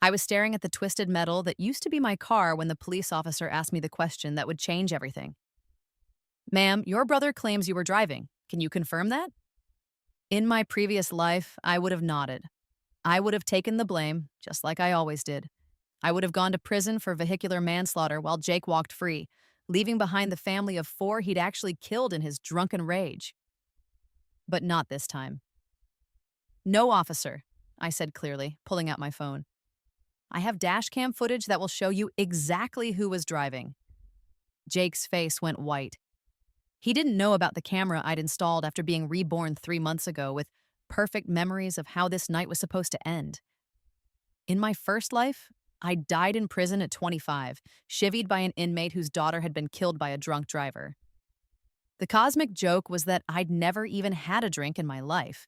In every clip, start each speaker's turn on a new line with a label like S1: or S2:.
S1: I was staring at the twisted metal that used to be my car when the police officer asked me the question that would change everything. Ma'am, your brother claims you were driving. Can you confirm that? In my previous life, I would have nodded. I would have taken the blame, just like I always did. I would have gone to prison for vehicular manslaughter while Jake walked free, leaving behind the family of four he'd actually killed in his drunken rage. But not this time. No, officer, I said clearly, pulling out my phone. I have dash cam footage that will show you exactly who was driving. Jake's face went white. He didn't know about the camera I'd installed after being reborn 3 months ago with perfect memories of how this night was supposed to end. In my first life, I died in prison at 25, chivied by an inmate whose daughter had been killed by a drunk driver. The cosmic joke was that I'd never even had a drink in my life.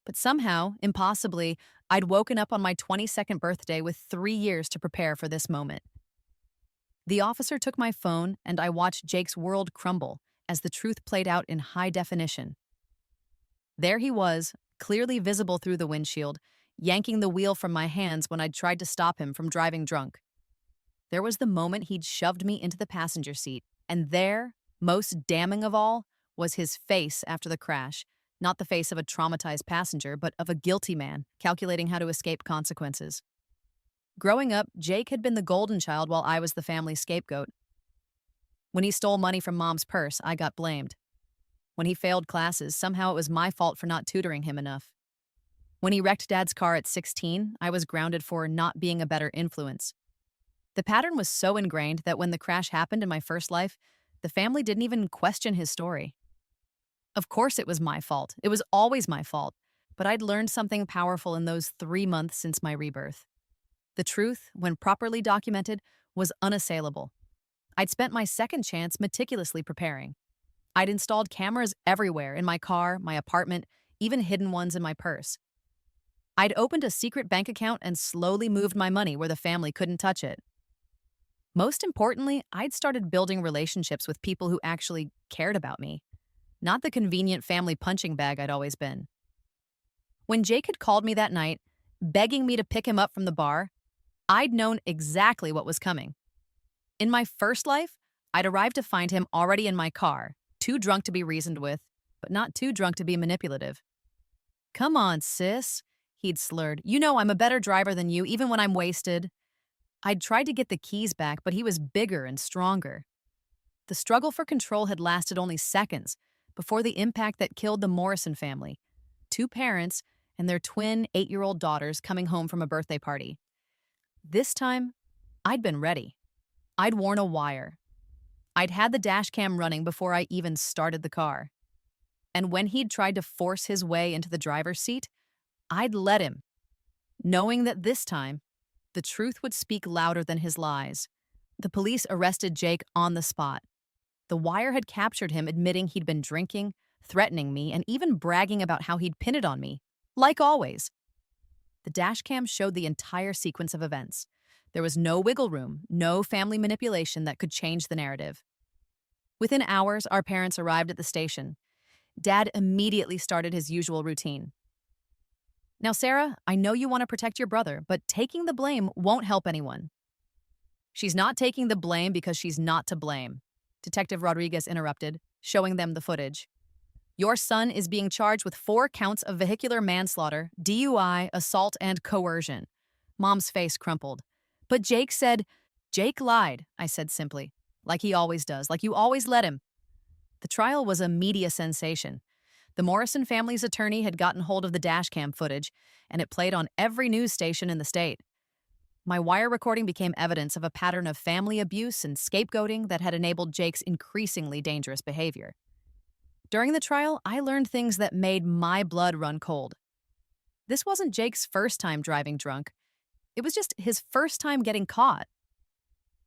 S1: But somehow, impossibly, I'd woken up on my 22nd birthday with 3 years to prepare for this moment. The officer took my phone, and I watched Jake's world crumble as the truth played out in high definition. There he was, clearly visible through the windshield, yanking the wheel from my hands when I'd tried to stop him from driving drunk. There was the moment he'd shoved me into the passenger seat, and there, most damning of all, was his face after the crash, not the face of a traumatized passenger, but of a guilty man calculating how to escape consequences. Growing up, Jake had been the golden child while I was the family scapegoat. When he stole money from mom's purse, I got blamed. When he failed classes, somehow it was my fault for not tutoring him enough. When he wrecked dad's car at 16, I was grounded for not being a better influence. The pattern was so ingrained that when the crash happened in my first life, the family didn't even question his story. Of course it was my fault. It was always my fault. But I'd learned something powerful in those 3 months since my rebirth. The truth, when properly documented, was unassailable. I'd spent my second chance meticulously preparing. I'd installed cameras everywhere in my car, my apartment, even hidden ones in my purse. I'd opened a secret bank account and slowly moved my money where the family couldn't touch it. Most importantly, I'd started building relationships with people who actually cared about me, not the convenient family punching bag I'd always been. When Jake had called me that night, begging me to pick him up from the bar, I'd known exactly what was coming. In my first life, I'd arrived to find him already in my car, too drunk to be reasoned with, but not too drunk to be manipulative. "Come on, sis," he'd slurred. "You know I'm a better driver than you, even when I'm wasted." I'd tried to get the keys back, but he was bigger and stronger. The struggle for control had lasted only seconds before the impact that killed the Morrison family, two parents and their twin 8-year-old daughters coming home from a birthday party. This time, I'd been ready. I'd worn a wire. I'd had the dash cam running before I even started the car. And when he'd tried to force his way into the driver's seat, I'd let him, knowing that this time, the truth would speak louder than his lies. The police arrested Jake on the spot. The wire had captured him admitting he'd been drinking, threatening me, and even bragging about how he'd pin it on me, like always. The dash cam showed the entire sequence of events. There was no wiggle room, no family manipulation that could change the narrative. Within hours, our parents arrived at the station. Dad immediately started his usual routine. "Now, Sarah, I know you want to protect your brother, but taking the blame won't help anyone." "She's not taking the blame because she's not to blame," Detective Rodriguez interrupted, showing them the footage. "Your son is being charged with 4 counts of vehicular manslaughter, DUI, assault, and coercion." Mom's face crumpled. "But Jake said—" "Jake lied," I said simply, "like he always does, like you always let him." The trial was a media sensation. The Morrison family's attorney had gotten hold of the dashcam footage, and it played on every news station in the state. My wire recording became evidence of a pattern of family abuse and scapegoating that had enabled Jake's increasingly dangerous behavior. During the trial, I learned things that made my blood run cold. This wasn't Jake's first time driving drunk. It was just his first time getting caught.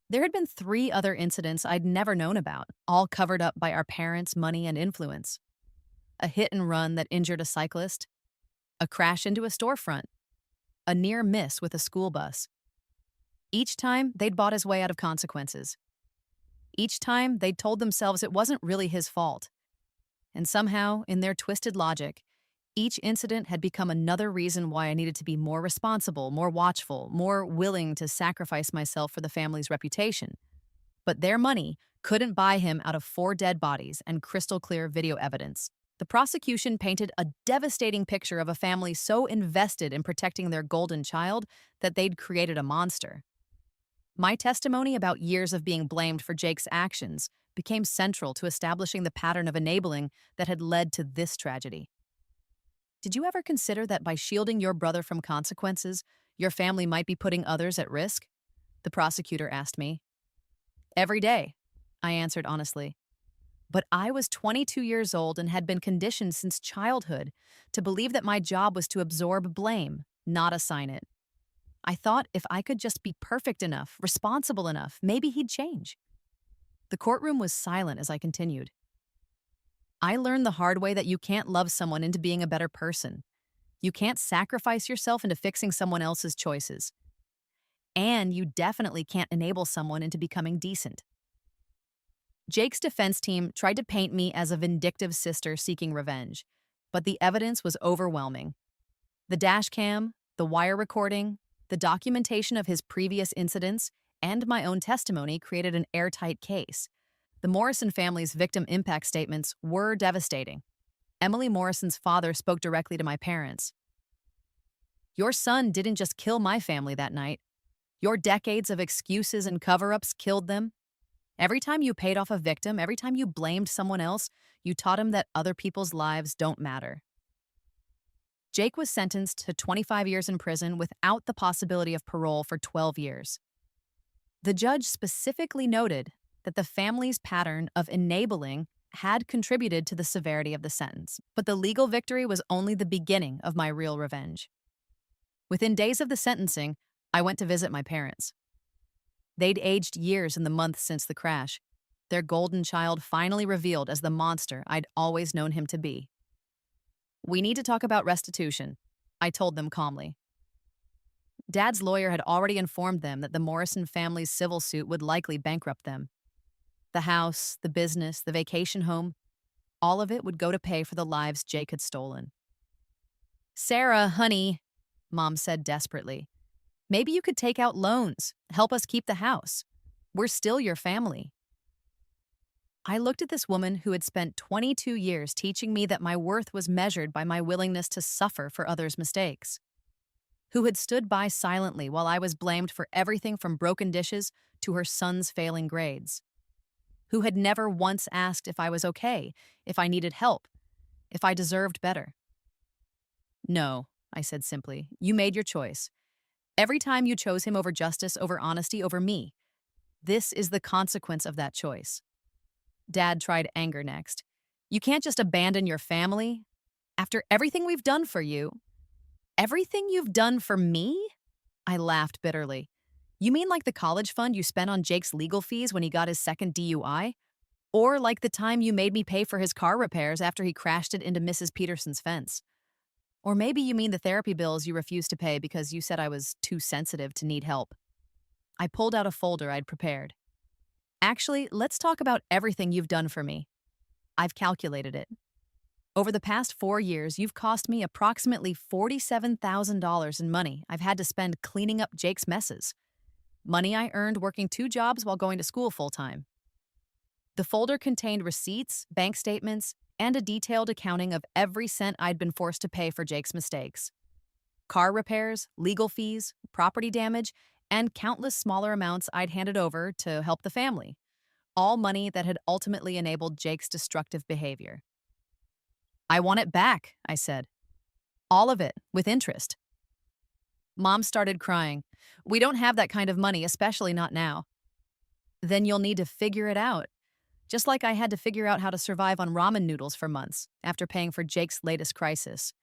S1: There had been 3 other incidents I'd never known about, all covered up by our parents' money and influence. A hit and run that injured a cyclist, a crash into a storefront, a near miss with a school bus. Each time, they'd bought his way out of consequences. Each time, they'd told themselves it wasn't really his fault. And somehow, in their twisted logic, Each incident had become another reason why I needed to be more responsible, more watchful, more willing to sacrifice myself for the family's reputation. But their money couldn't buy him out of 4 dead bodies and crystal clear video evidence. The prosecution painted a devastating picture of a family so invested in protecting their golden child that they'd created a monster. My testimony about years of being blamed for Jake's actions became central to establishing the pattern of enabling that had led to this tragedy. Did you ever consider that by shielding your brother from consequences, your family might be putting others at risk? The prosecutor asked me. Every day, I answered honestly. But I was 22 years old and had been conditioned since childhood to believe that my job was to absorb blame, not assign it. I thought if I could just be perfect enough, responsible enough, maybe he'd change. The courtroom was silent as I continued. I learned the hard way that you can't love someone into being a better person. You can't sacrifice yourself into fixing someone else's choices. And you definitely can't enable someone into becoming decent. Jake's defense team tried to paint me as a vindictive sister seeking revenge, but the evidence was overwhelming. The dash cam, the wire recording, the documentation of his previous incidents, and my own testimony created an airtight case. The Morrison family's victim impact statements were devastating. Emily Morrison's father spoke directly to my parents. Your son didn't just kill my family that night. Your decades of excuses and cover-ups killed them. Every time you paid off a victim, every time you blamed someone else, you taught him that other people's lives don't matter. Jake was sentenced to 25 years in prison without the possibility of parole for 12 years. The judge specifically noted that the family's pattern of enabling had contributed to the severity of the sentence, but the legal victory was only the beginning of my real revenge. Within days of the sentencing, I went to visit my parents. They'd aged years in the months since the crash, their golden child finally revealed as the monster I'd always known him to be. We need to talk about restitution, I told them calmly. Dad's lawyer had already informed them that the Morrison family's civil suit would likely bankrupt them. The house, the business, the vacation home, all of it would go to pay for the lives Jake had stolen. Sarah, honey, Mom said desperately, maybe you could take out loans, help us keep the house. We're still your family. I looked at this woman who had spent 22 years teaching me that my worth was measured by my willingness to suffer for others' mistakes, who had stood by silently while I was blamed for everything from broken dishes to her son's failing grades, who had never once asked if I was okay, if I needed help, if I deserved better. No, I said simply, you made your choice. Every time you chose him over justice, over honesty, over me. This is the consequence of that choice. Dad tried anger next. You can't just abandon your family. After everything we've done for you. Everything you've done for me? I laughed bitterly. You mean like the college fund you spent on Jake's legal fees when he got his second DUI? Or like the time you made me pay for his car repairs after he crashed it into Mrs. Peterson's fence? Or maybe you mean the therapy bills you refused to pay because you said I was too sensitive to need help. I pulled out a folder I'd prepared. Actually, let's talk about everything you've done for me. I've calculated it. Over the past 4 years, you've cost me approximately $47,000 in money I've had to spend cleaning up Jake's messes. Money I earned working 2 jobs while going to school full-time. The folder contained receipts, bank statements, and a detailed accounting of every cent I'd been forced to pay for Jake's mistakes. Car repairs, legal fees, property damage, and countless smaller amounts I'd handed over to help the family. All money that had ultimately enabled Jake's destructive behavior. I want it back, I said. All of it, with interest. Mom started crying. We don't have that kind of money, especially not now. Then you'll need to figure it out. Just like I had to figure out how to survive on ramen noodles for months after paying for Jake's latest crisis.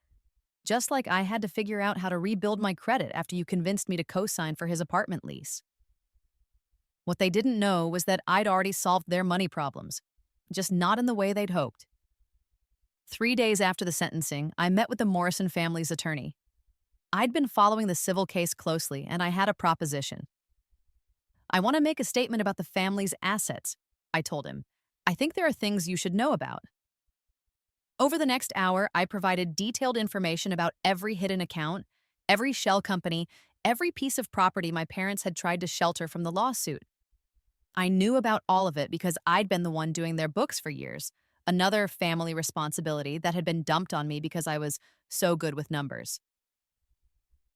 S1: Just like I had to figure out how to rebuild my credit after you convinced me to co-sign for his apartment lease. What they didn't know was that I'd already solved their money problems, just not in the way they'd hoped. 3 days after the sentencing, I met with the Morrison family's attorney. I'd been following the civil case closely, and I had a proposition. I want to make a statement about the family's assets, I told him. I think there are things you should know about. Over the next hour, I provided detailed information about every hidden account, every shell company, every piece of property my parents had tried to shelter from the lawsuit. I knew about all of it because I'd been the one doing their books for years, another family responsibility that had been dumped on me because I was so good with numbers.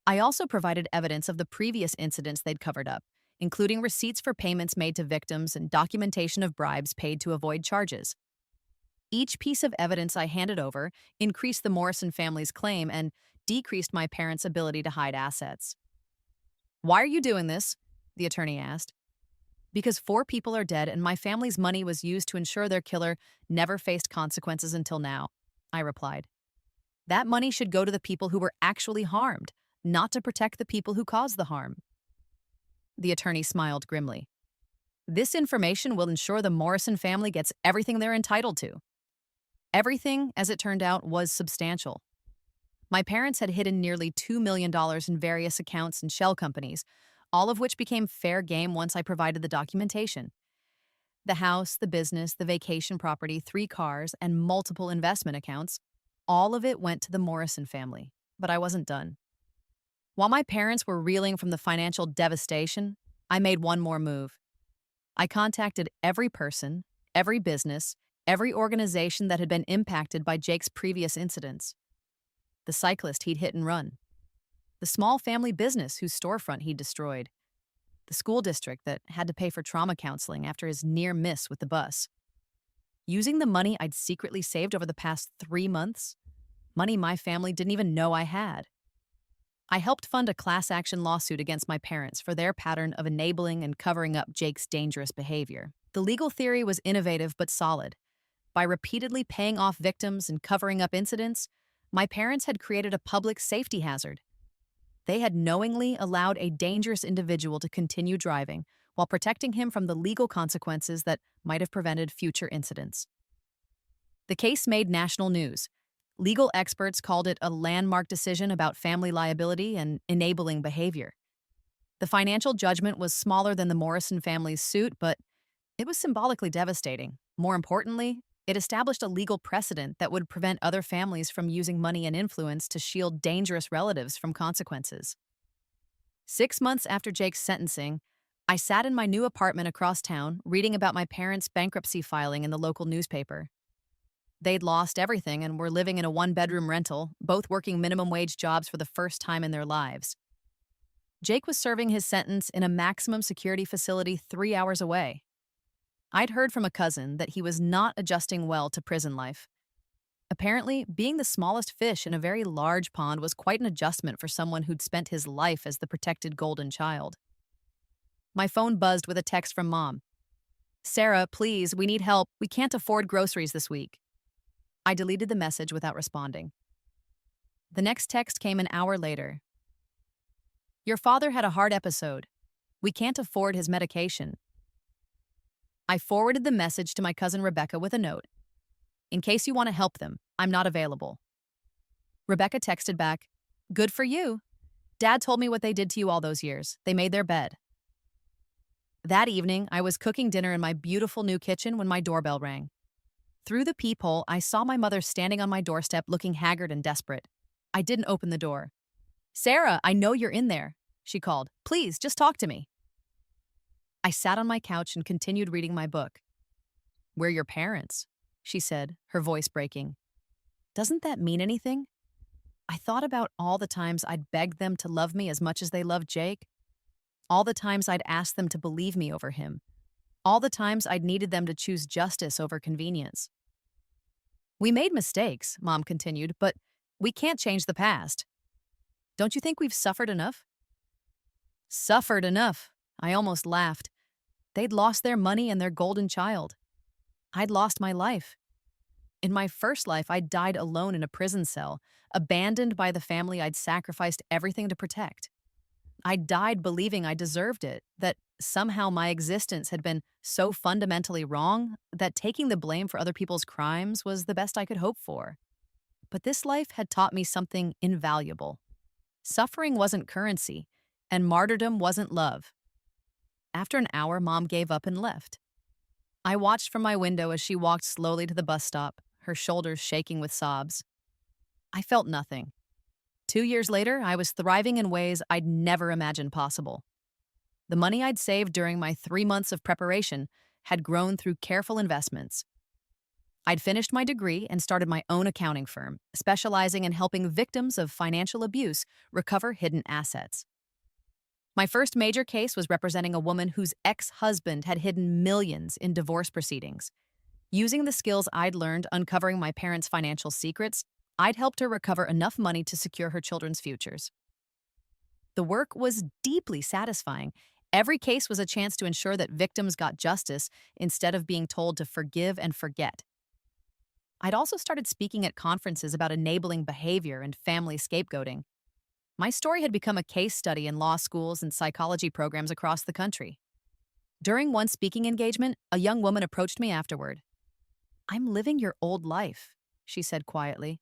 S1: I also provided evidence of the previous incidents they'd covered up, including receipts for payments made to victims and documentation of bribes paid to avoid charges. Each piece of evidence I handed over increased the Morrison family's claim and decreased my parents' ability to hide assets. "Why are you doing this?" the attorney asked. "Because 4 people are dead and my family's money was used to ensure their killer never faced consequences until now," I replied. "That money should go to the people who were actually harmed, not to protect the people who caused the harm." The attorney smiled grimly. "This information will ensure the Morrison family gets everything they're entitled to." Everything, as it turned out, was substantial. My parents had hidden nearly $2 million in various accounts and shell companies, all of which became fair game once I provided the documentation. The house, the business, the vacation property, 3 cars, and multiple investment accounts, all of it went to the Morrison family. But I wasn't done. While my parents were reeling from the financial devastation, I made one more move. I contacted every person, every business, every organization that had been impacted by Jake's previous incidents. The cyclist he'd hit and run, the small family business whose storefront he'd destroyed, the school district that had to pay for trauma counseling after his near miss with the bus. Using the money I'd secretly saved over the past 3 months, money my family didn't even know I had. I helped fund a class action lawsuit against my parents for their pattern of enabling and covering up Jake's dangerous behavior. The legal theory was innovative but solid. By repeatedly paying off victims and covering up incidents, my parents had created a public safety hazard. They had knowingly allowed a dangerous individual to continue driving while protecting him from the legal consequences that might have prevented future incidents. The case made national news. Legal experts called it a landmark decision about family liability and enabling behavior. The financial judgment was smaller than the Morrison family's suit, but it was symbolically devastating. More importantly, it established a legal precedent that would prevent other families from using money and influence to shield dangerous relatives from consequences. 6 months after Jake's sentencing, I sat in my new apartment across town reading about my parents' bankruptcy filing in the local newspaper. They'd lost everything and were living in a 1-bedroom rental, both working minimum wage jobs for the first time in their lives. Jake was serving his sentence in a maximum security facility 3 hours away. I'd heard from a cousin that he was not adjusting well to prison life. Apparently, being the smallest fish in a very large pond was quite an adjustment for someone who'd spent his life as the protected golden child. My phone buzzed with a text from Mom. "Sarah, please, we need help. We can't afford groceries this week." I deleted the message without responding. The next text came an hour later. "Your father had a heart episode. We can't afford his medication." I forwarded the message to my cousin Rebecca with a note. "In case you want to help them, I'm not available." Rebecca texted back, "Good for you. Dad told me what they did to you all those years. They made their bed." That evening, I was cooking dinner in my beautiful new kitchen when my doorbell rang. Through the peephole, I saw my mother standing on my doorstep looking haggard and desperate. I didn't open the door. "Sarah, I know you're in there," she called. "Please, just talk to me." I sat on my couch and continued reading my book. "We're your parents," she said, her voice breaking. "Doesn't that mean anything?" I thought about all the times I'd begged them to love me as much as they loved Jake. All the times I'd asked them to believe me over him. All the times I'd needed them to choose justice over convenience. "We made mistakes," Mom continued, "but we can't change the past. Don't you think we've suffered enough?" Suffered enough. I almost laughed. They'd lost their money and their golden child. I'd lost my life. In my first life, I'd died alone in a prison cell, abandoned by the family I'd sacrificed everything to protect. I died believing I deserved it, that somehow my existence had been so fundamentally wrong that taking the blame for other people's crimes was the best I could hope for. But this life had taught me something invaluable. Suffering wasn't currency, and martyrdom wasn't love. After an hour, Mom gave up and left. I watched from my window as she walked slowly to the bus stop, her shoulders shaking with sobs. I felt nothing. 2 years later, I was thriving in ways I'd never imagined possible. The money I'd saved during my 3 months of preparation had grown through careful investments. I'd finished my degree and started my own accounting firm, specializing in helping victims of financial abuse recover hidden assets. My first major case was representing a woman whose ex-husband had hidden millions in divorce proceedings. Using the skills I'd learned uncovering my parents' financial secrets, I'd helped her recover enough money to secure her children's futures. The work was deeply satisfying. Every case was a chance to ensure that victims got justice instead of being told to forgive and forget. I'd also started speaking at conferences about enabling behavior and family scapegoating. My story had become a case study in law schools and psychology programs across the country. During one speaking engagement, a young woman approached me afterward. "I'm living your old life," she said quietly.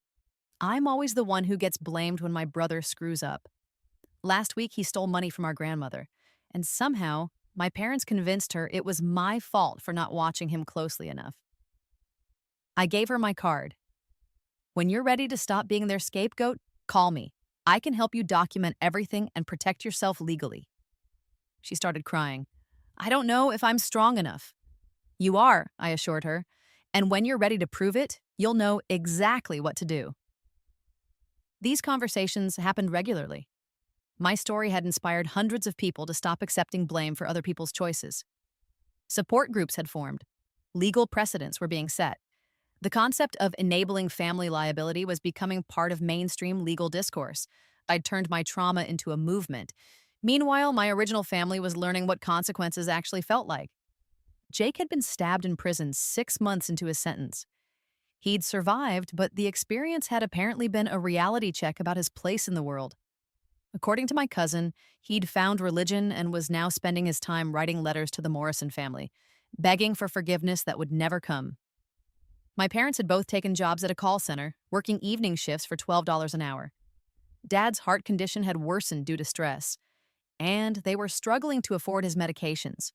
S1: "I'm always the one who gets blamed when my brother screws up. Last week, he stole money from our grandmother, and somehow, my parents convinced her it was my fault for not watching him closely enough." I gave her my card. "When you're ready to stop being their scapegoat, call me. I can help you document everything and protect yourself legally." She started crying. "I don't know if I'm strong enough." "You are," I assured her. "And when you're ready to prove it, you'll know exactly what to do." These conversations happened regularly. My story had inspired hundreds of people to stop accepting blame for other people's choices. Support groups had formed. Legal precedents were being set. The concept of enabling family liability was becoming part of mainstream legal discourse. I'd turned my trauma into a movement. Meanwhile, my original family was learning what consequences actually felt like. Jake had been stabbed in prison 6 months into his sentence. He'd survived, but the experience had apparently been a reality check about his place in the world. According to my cousin, he'd found religion and was now spending his time writing letters to the Morrison family, begging for forgiveness that would never come. My parents had both taken jobs at a call center, working evening shifts for $12 an hour. Dad's heart condition had worsened due to stress, and they were struggling to afford his medications.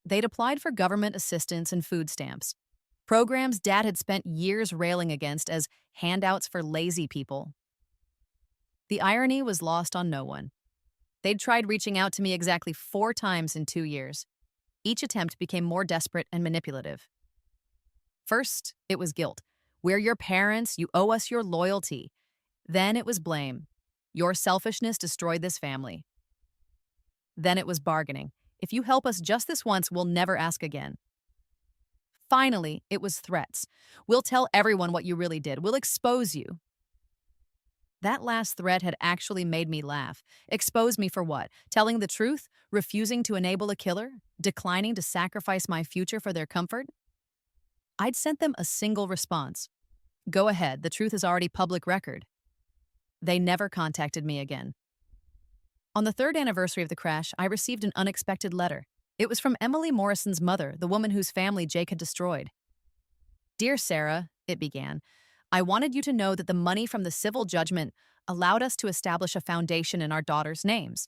S1: They'd applied for government assistance and food stamps, programs Dad had spent years railing against as handouts for lazy people. The irony was lost on no one. They'd tried reaching out to me exactly 4 times in 2 years. Each attempt became more desperate and manipulative. First, it was guilt. "We're your parents, you owe us your loyalty." Then it was blame. "Your selfishness destroyed this family." Then it was bargaining. "If you help us just this once, we'll never ask again." Finally, it was threats. "We'll tell everyone what you really did. We'll expose you." That last threat had actually made me laugh. Expose me for what? Telling the truth? Refusing to enable a killer? Declining to sacrifice my future for their comfort? I'd sent them a single response. "Go ahead, the truth is already public record." They never contacted me again. On the 3rd anniversary of the crash, I received an unexpected letter. It was from Emily Morrison's mother, the woman whose family Jake had destroyed. "Dear Sarah," it began, "I wanted you to know that the money from the civil judgment allowed us to establish a foundation in our daughters' names.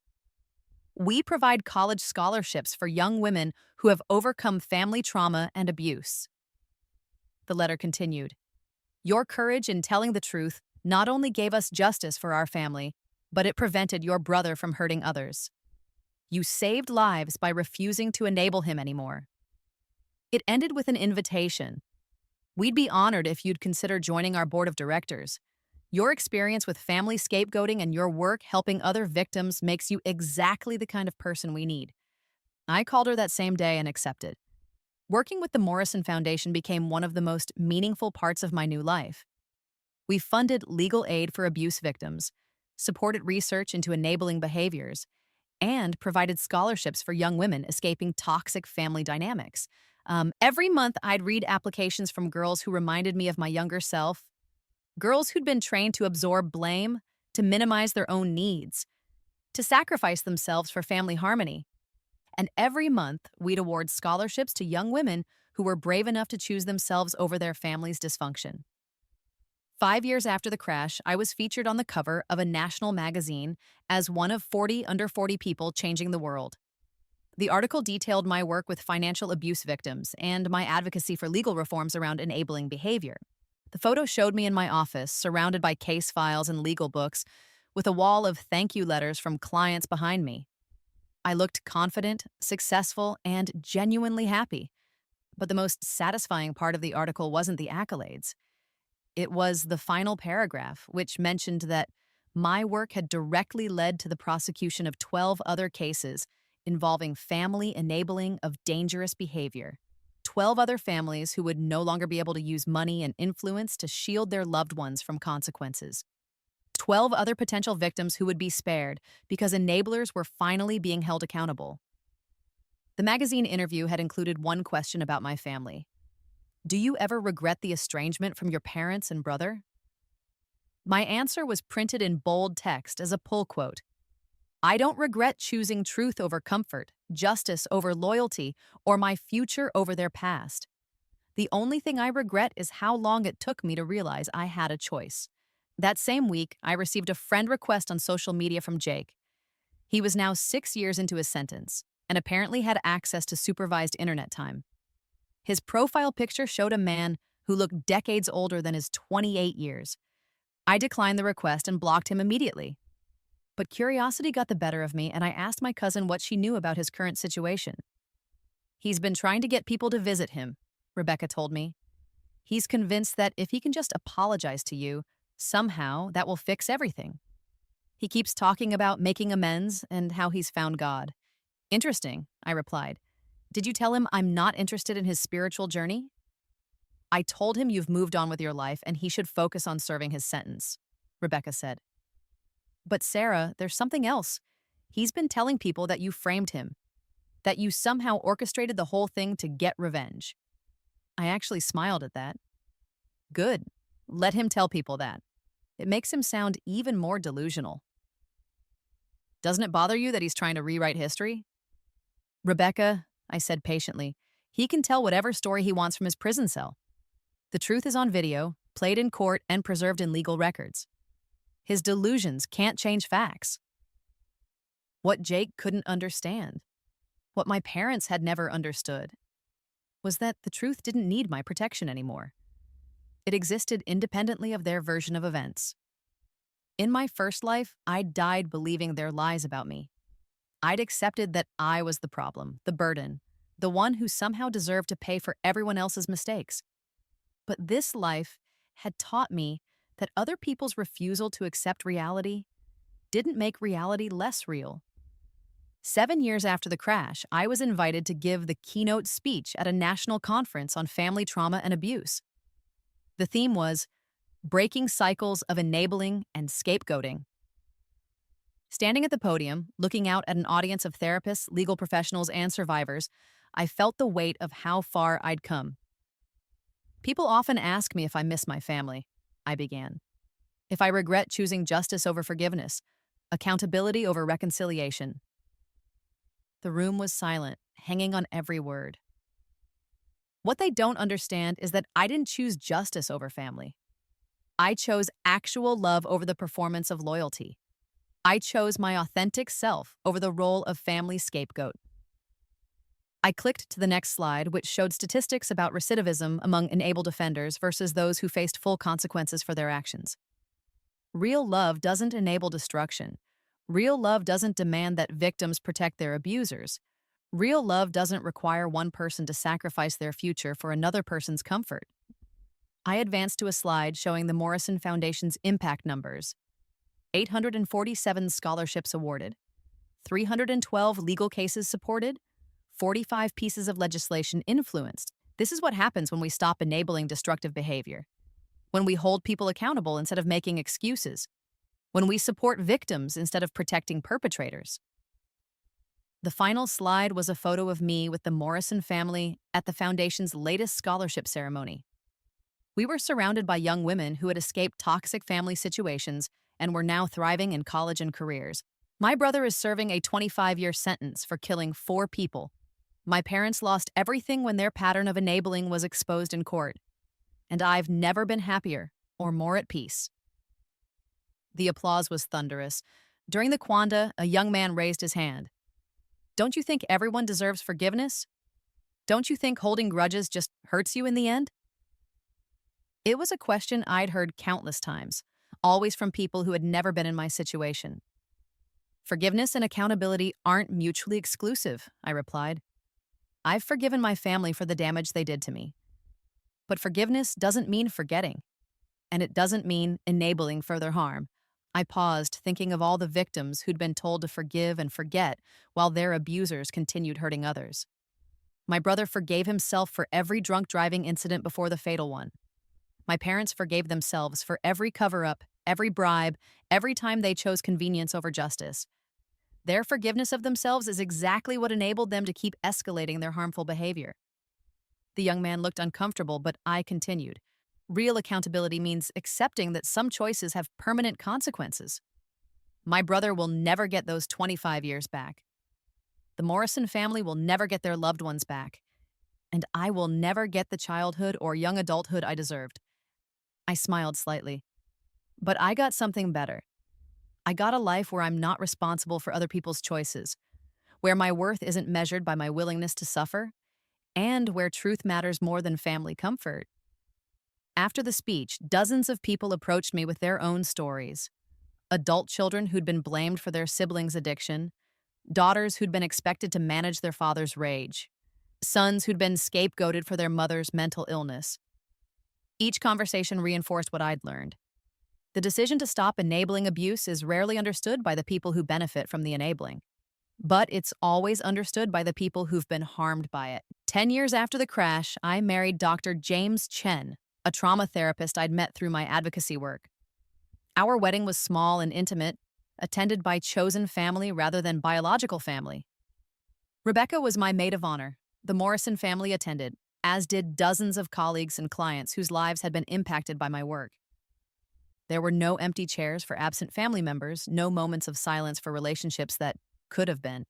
S1: We provide college scholarships for young women who have overcome family trauma and abuse." The letter continued. "Your courage in telling the truth not only gave us justice for our family, but it prevented your brother from hurting others. You saved lives by refusing to enable him anymore." It ended with an invitation. "We'd be honored if you'd consider joining our board of directors. Your experience with family scapegoating and your work helping other victims makes you exactly the kind of person we need." I called her that same day and accepted. Working with the Morrison Foundation became one of the most meaningful parts of my new life. We funded legal aid for abuse victims, supported research into enabling behaviors, and provided scholarships for young women escaping toxic family dynamics. Every month, I'd read applications from girls who reminded me of my younger self, girls who'd been trained to absorb blame, to minimize their own needs, to sacrifice themselves for family harmony. And every month, we'd award scholarships to young women who were brave enough to choose themselves over their family's dysfunction. 5 years after the crash, I was featured on the cover of a national magazine as one of 40 under 40 people changing the world. The article detailed my work with financial abuse victims and my advocacy for legal reforms around enabling behavior. The photo showed me in my office, surrounded by case files and legal books, with a wall of thank you letters from clients behind me. I looked confident, successful, and genuinely happy. But the most satisfying part of the article wasn't the accolades. It was the final paragraph, which mentioned that my work had directly led to the prosecution of 12 other cases involving family enabling of dangerous behavior. 12 other families who would no longer be able to use money and influence to shield their loved ones from consequences. 12 other potential victims who would be spared because enablers were finally being held accountable. The magazine interview had included one question about my family. Do you ever regret the estrangement from your parents and brother? My answer was printed in bold text as a pull quote. I don't regret choosing truth over comfort, justice over loyalty, or my future over their past. The only thing I regret is how long it took me to realize I had a choice. That same week, I received a friend request on social media from Jake. He was now 6 years into his sentence and apparently had access to supervised internet time. His profile picture showed a man who looked decades older than his 28 years. I declined the request and blocked him immediately. But curiosity got the better of me, and I asked my cousin what she knew about his current situation. He's been trying to get people to visit him, Rebecca told me. He's convinced that if he can just apologize to you, somehow that will fix everything. He keeps talking about making amends and how he's found God. Interesting, I replied. Did you tell him I'm not interested in his spiritual journey? I told him you've moved on with your life and he should focus on serving his sentence, Rebecca said. But Sarah, there's something else. He's been telling people that you framed him, that you somehow orchestrated the whole thing to get revenge. I actually smiled at that. Good. Let him tell people that. It makes him sound even more delusional. Doesn't it bother you that he's trying to rewrite history? Rebecca, I said patiently, he can tell whatever story he wants from his prison cell. The truth is on video, played in court, and preserved in legal records. His delusions can't change facts. What Jake couldn't understand, what my parents had never understood, was that the truth didn't need my protection anymore. It existed independently of their version of events. In my first life, I died believing their lies about me. I'd accepted that I was the problem, the burden, the one who somehow deserved to pay for everyone else's mistakes. But this life had taught me that other people's refusal to accept reality didn't make reality less real. 7 years after the crash, I was invited to give the keynote speech at a national conference on family trauma and abuse. The theme was Breaking Cycles of Enabling and Scapegoating. Standing at the podium, looking out at an audience of therapists, legal professionals, and survivors, I felt the weight of how far I'd come. People often ask me if I miss my family, I began. If I regret choosing justice over forgiveness, accountability over reconciliation. The room was silent, hanging on every word. What they don't understand is that I didn't choose justice over family. I chose actual love over the performance of loyalty. I chose my authentic self over the role of family scapegoat. I clicked to the next slide, which showed statistics about recidivism among enabled offenders versus those who faced full consequences for their actions. Real love doesn't enable destruction. Real love doesn't demand that victims protect their abusers. Real love doesn't require one person to sacrifice their future for another person's comfort. I advanced to a slide showing the Morrison Foundation's impact numbers. 847 scholarships awarded, 312 legal cases supported, 45 pieces of legislation influenced. This is what happens when we stop enabling destructive behavior. When we hold people accountable instead of making excuses. When we support victims instead of protecting perpetrators. The final slide was a photo of me with the Morrison family at the Foundation's latest scholarship ceremony. We were surrounded by young women who had escaped toxic family situations and were now thriving in college and careers. My brother is serving a 25-year sentence for killing 4 people. My parents lost everything when their pattern of enabling was exposed in court. And I've never been happier or more at peace. The applause was thunderous. During the quanda, a young man raised his hand. Don't you think everyone deserves forgiveness? Don't you think holding grudges just hurts you in the end? It was a question I'd heard countless times, always from people who had never been in my situation. Forgiveness and accountability aren't mutually exclusive, I replied. I've forgiven my family for the damage they did to me. But forgiveness doesn't mean forgetting, and it doesn't mean enabling further harm. I paused, thinking of all the victims who'd been told to forgive and forget while their abusers continued hurting others. My brother forgave himself for every drunk driving incident before the fatal one. My parents forgave themselves for every cover up, every bribe, every time they chose convenience over justice. Their forgiveness of themselves is exactly what enabled them to keep escalating their harmful behavior. The young man looked uncomfortable, but I continued. Real accountability means accepting that some choices have permanent consequences. My brother will never get those 25 years back. The Morrison family will never get their loved ones back. And I will never get the childhood or young adulthood I deserved. I smiled slightly. But I got something better. I got a life where I'm not responsible for other people's choices, where my worth isn't measured by my willingness to suffer, and where truth matters more than family comfort. After the speech, dozens of people approached me with their own stories. Adult children who'd been blamed for their siblings' addiction, daughters who'd been expected to manage their father's rage, sons who'd been scapegoated for their mother's mental illness. Each conversation reinforced what I'd learned. The decision to stop enabling abuse is rarely understood by the people who benefit from the enabling. But it's always understood by the people who've been harmed by it. 10 years after the crash, I married Dr. James Chen, a trauma therapist I'd met through my advocacy work. Our wedding was small and intimate, attended by chosen family rather than biological family. Rebecca was my maid of honor. The Morrison family attended, as did dozens of colleagues and clients whose lives had been impacted by my work. There were no empty chairs for absent family members, no moments of silence for relationships that could have been.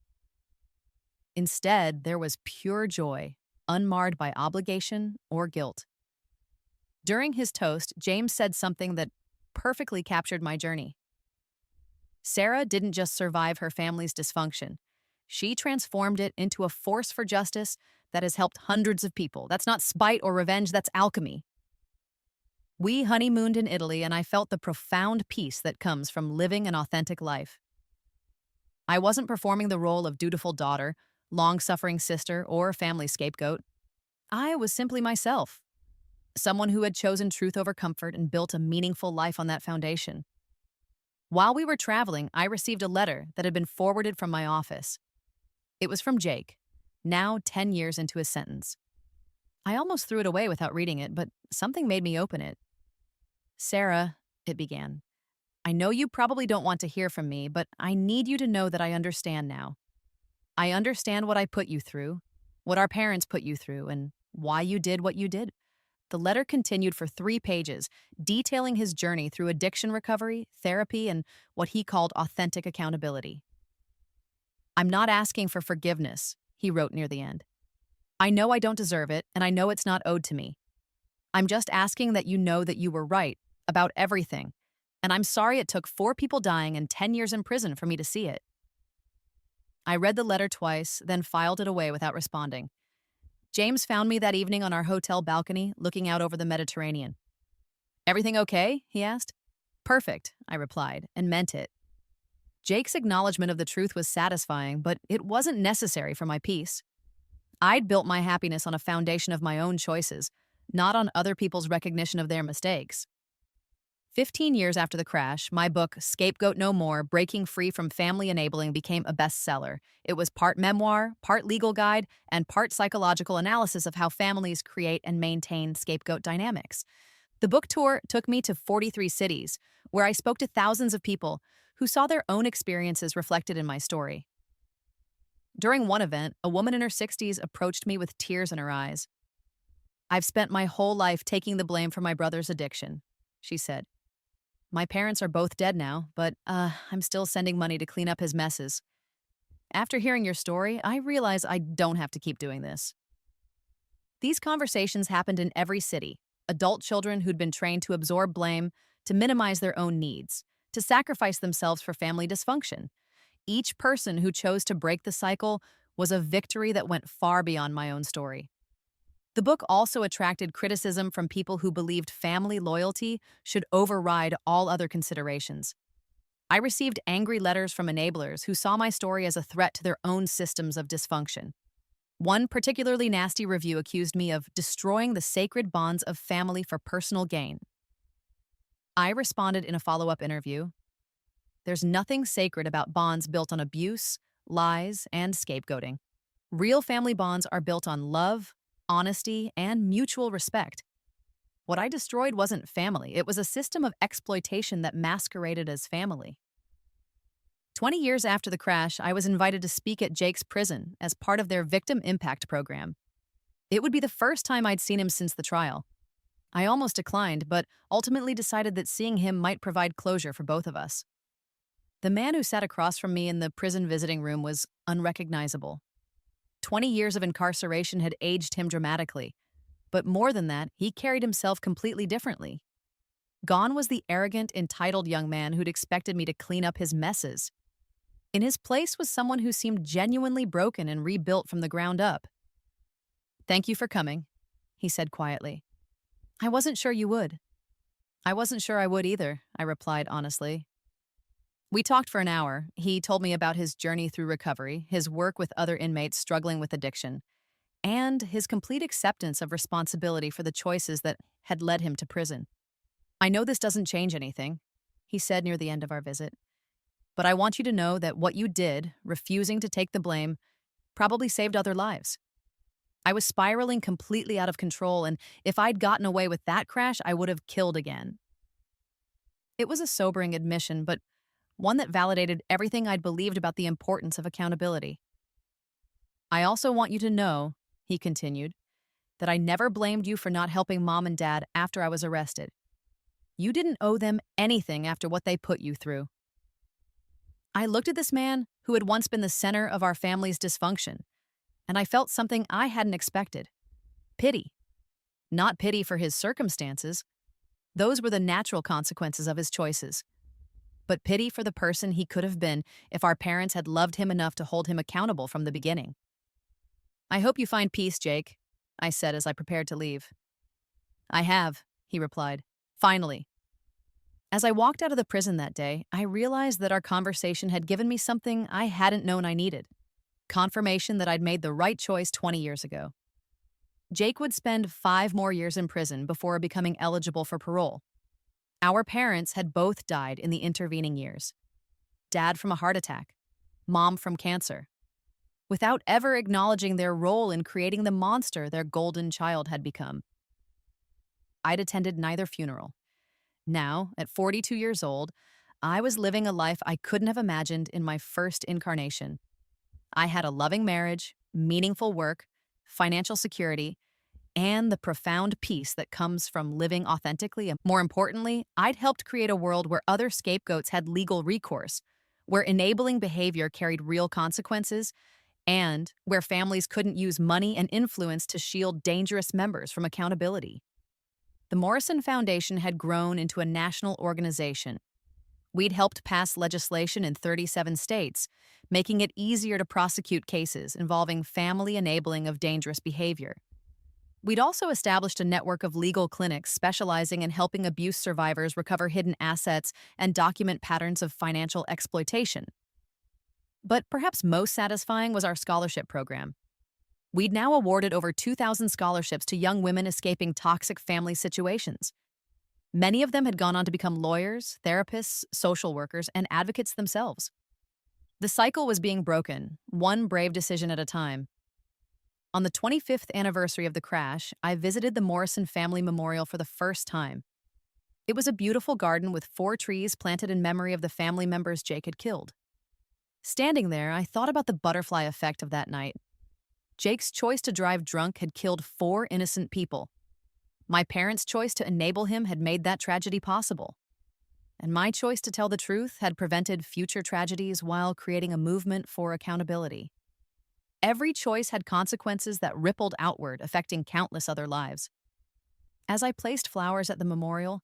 S1: Instead, there was pure joy, unmarred by obligation or guilt. During his toast, James said something that perfectly captured my journey. Sarah didn't just survive her family's dysfunction. She transformed it into a force for justice that has helped hundreds of people. That's not spite or revenge, that's alchemy. We honeymooned in Italy, and I felt the profound peace that comes from living an authentic life. I wasn't performing the role of dutiful daughter, long-suffering sister, or family scapegoat. I was simply myself, someone who had chosen truth over comfort and built a meaningful life on that foundation. While we were traveling, I received a letter that had been forwarded from my office. It was from Jake, now 10 years into his sentence. I almost threw it away without reading it, but something made me open it. Sarah, it began, I know you probably don't want to hear from me, but I need you to know that I understand now. I understand what I put you through, what our parents put you through, and why you did what you did. The letter continued for 3 pages, detailing his journey through addiction recovery, therapy, and what he called authentic accountability. I'm not asking for forgiveness, he wrote near the end. I know I don't deserve it, and I know it's not owed to me. I'm just asking that you know that you were right about everything, and I'm sorry it took 4 people dying and 10 years in prison for me to see it. I read the letter twice, then filed it away without responding. James found me that evening on our hotel balcony, looking out over the Mediterranean. Everything okay? He asked. Perfect, I replied, and meant it. Jake's acknowledgement of the truth was satisfying, but it wasn't necessary for my peace. I'd built my happiness on a foundation of my own choices, not on other people's recognition of their mistakes. 15 years after the crash, my book, Scapegoat No More, Breaking Free from Family Enabling, became a bestseller. It was part memoir, part legal guide, and part psychological analysis of how families create and maintain scapegoat dynamics. The book tour took me to 43 cities, where I spoke to thousands of people who saw their own experiences reflected in my story. During one event, a woman in her 60s approached me with tears in her eyes. I've spent my whole life taking the blame for my brother's addiction, she said. My parents are both dead now, but I'm still sending money to clean up his messes. After hearing your story, I realize I don't have to keep doing this. These conversations happened in every city. Adult children who'd been trained to absorb blame, to minimize their own needs, to sacrifice themselves for family dysfunction. Each person who chose to break the cycle was a victory that went far beyond my own story. The book also attracted criticism from people who believed family loyalty should override all other considerations. I received angry letters from enablers who saw my story as a threat to their own systems of dysfunction. One particularly nasty review accused me of destroying the sacred bonds of family for personal gain. I responded in a follow-up interview, "There's nothing sacred about bonds built on abuse, lies, and scapegoating. Real family bonds are built on love, honesty, and mutual respect. What I destroyed wasn't family, it was a system of exploitation that masqueraded as family." 20 years after the crash, I was invited to speak at Jake's prison as part of their Victim Impact program. It would be the first time I'd seen him since the trial. I almost declined, but ultimately decided that seeing him might provide closure for both of us. The man who sat across from me in the prison visiting room was unrecognizable. 20 years of incarceration had aged him dramatically, but more than that, he carried himself completely differently. Gone was the arrogant, entitled young man who'd expected me to clean up his messes. In his place was someone who seemed genuinely broken and rebuilt from the ground up. "Thank you for coming," he said quietly. "I wasn't sure you would." "I wasn't sure I would either," I replied honestly. We talked for an hour. He told me about his journey through recovery, his work with other inmates struggling with addiction, and his complete acceptance of responsibility for the choices that had led him to prison. "I know this doesn't change anything," he said near the end of our visit, "but I want you to know that what you did, refusing to take the blame, probably saved other lives. I was spiraling completely out of control, and if I'd gotten away with that crash, I would have killed again." It was a sobering admission, but one that validated everything I'd believed about the importance of accountability. "I also want you to know," he continued, "that I never blamed you for not helping Mom and Dad after I was arrested. You didn't owe them anything after what they put you through." I looked at this man who had once been the center of our family's dysfunction, and I felt something I hadn't expected. Pity. Not pity for his circumstances. Those were the natural consequences of his choices. But pity for the person he could have been if our parents had loved him enough to hold him accountable from the beginning. "I hope you find peace, Jake," I said as I prepared to leave. "I have," he replied. "Finally." As I walked out of the prison that day, I realized that our conversation had given me something I hadn't known I needed: confirmation that I'd made the right choice 20 years ago. Jake would spend 5 more years in prison before becoming eligible for parole. Our parents had both died in the intervening years. Dad from a heart attack, Mom from cancer, without ever acknowledging their role in creating the monster their golden child had become. I'd attended neither funeral. Now, at 42 years old, I was living a life I couldn't have imagined in my first incarnation. I had a loving marriage, meaningful work, financial security, and the profound peace that comes from living authentically. And more importantly, I'd helped create a world where other scapegoats had legal recourse, where enabling behavior carried real consequences, and where families couldn't use money and influence to shield dangerous members from accountability. The Morrison Foundation had grown into a national organization. We'd helped pass legislation in 37 states, making it easier to prosecute cases involving family enabling of dangerous behavior. We'd also established a network of legal clinics specializing in helping abuse survivors recover hidden assets and document patterns of financial exploitation. But perhaps most satisfying was our scholarship program. We'd now awarded over 2,000 scholarships to young women escaping toxic family situations. Many of them had gone on to become lawyers, therapists, social workers, and advocates themselves. The cycle was being broken, one brave decision at a time. On the 25th anniversary of the crash, I visited the Morrison Family Memorial for the first time. It was a beautiful garden with 4 trees planted in memory of the family members Jake had killed. Standing there, I thought about the butterfly effect of that night. Jake's choice to drive drunk had killed 4 innocent people. My parents' choice to enable him had made that tragedy possible. And my choice to tell the truth had prevented future tragedies while creating a movement for accountability. Every choice had consequences that rippled outward, affecting countless other lives. As I placed flowers at the memorial,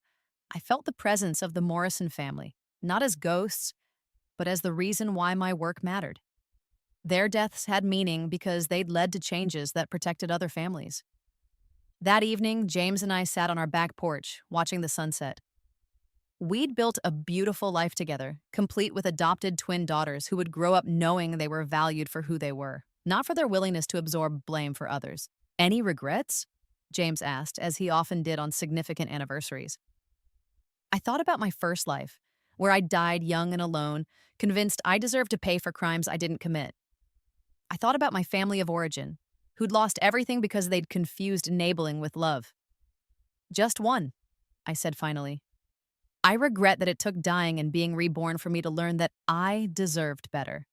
S1: I felt the presence of the Morrison family, not as ghosts, but as the reason why my work mattered. Their deaths had meaning because they'd led to changes that protected other families. That evening, James and I sat on our back porch, watching the sunset. We'd built a beautiful life together, complete with adopted twin daughters who would grow up knowing they were valued for who they were, not for their willingness to absorb blame for others. Any regrets? James asked, as he often did on significant anniversaries. I thought about my first life, where I died young and alone, convinced I deserved to pay for crimes I didn't commit. I thought about my family of origin, who'd lost everything because they'd confused enabling with love. Just one, I said finally. I regret that it took dying and being reborn for me to learn that I deserved better.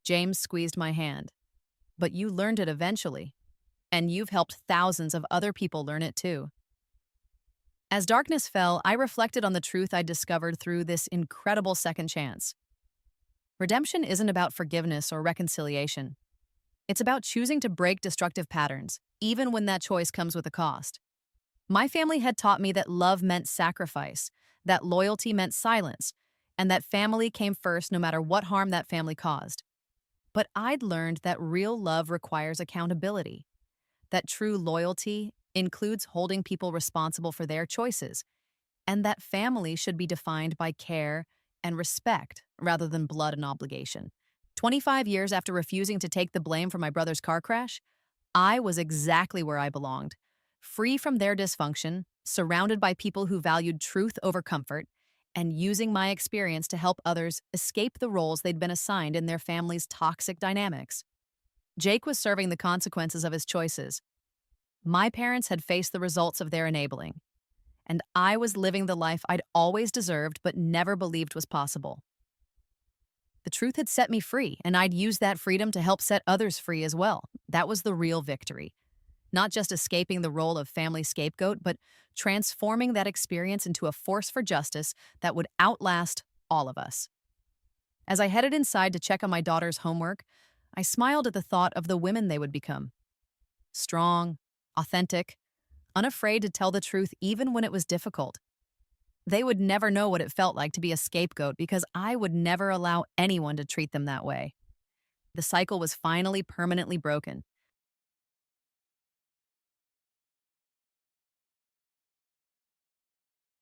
S1: James squeezed my hand. But you learned it eventually, and you've helped thousands of other people learn it too. As darkness fell, I reflected on the truth I discovered through this incredible second chance. Redemption isn't about forgiveness or reconciliation. It's about choosing to break destructive patterns, even when that choice comes with a cost. My family had taught me that love meant sacrifice, that loyalty meant silence, and that family came first no matter what harm that family caused. But I'd learned that real love requires accountability, that true loyalty includes holding people responsible for their choices, and that family should be defined by care and respect rather than blood and obligation. 25 years after refusing to take the blame for my brother's car crash, I was exactly where I belonged, free from their dysfunction, surrounded by people who valued truth over comfort, and using my experience to help others escape the roles they'd been assigned in their family's toxic dynamics. Jake was serving the consequences of his choices. My parents had faced the results of their enabling, and I was living the life I'd always deserved but never believed was possible. The truth had set me free, and I'd used that freedom to help set others free as well. That was the real victory. Not just escaping the role of family scapegoat, but transforming that experience into a force for justice that would outlast all of us. As I headed inside to check on my daughter's homework, I smiled at the thought of the women they would become. Strong, authentic, unafraid to tell the truth even when it was difficult. They would never know what it felt like to be a scapegoat because I would never allow anyone to treat them that way. The cycle was finally permanently broken.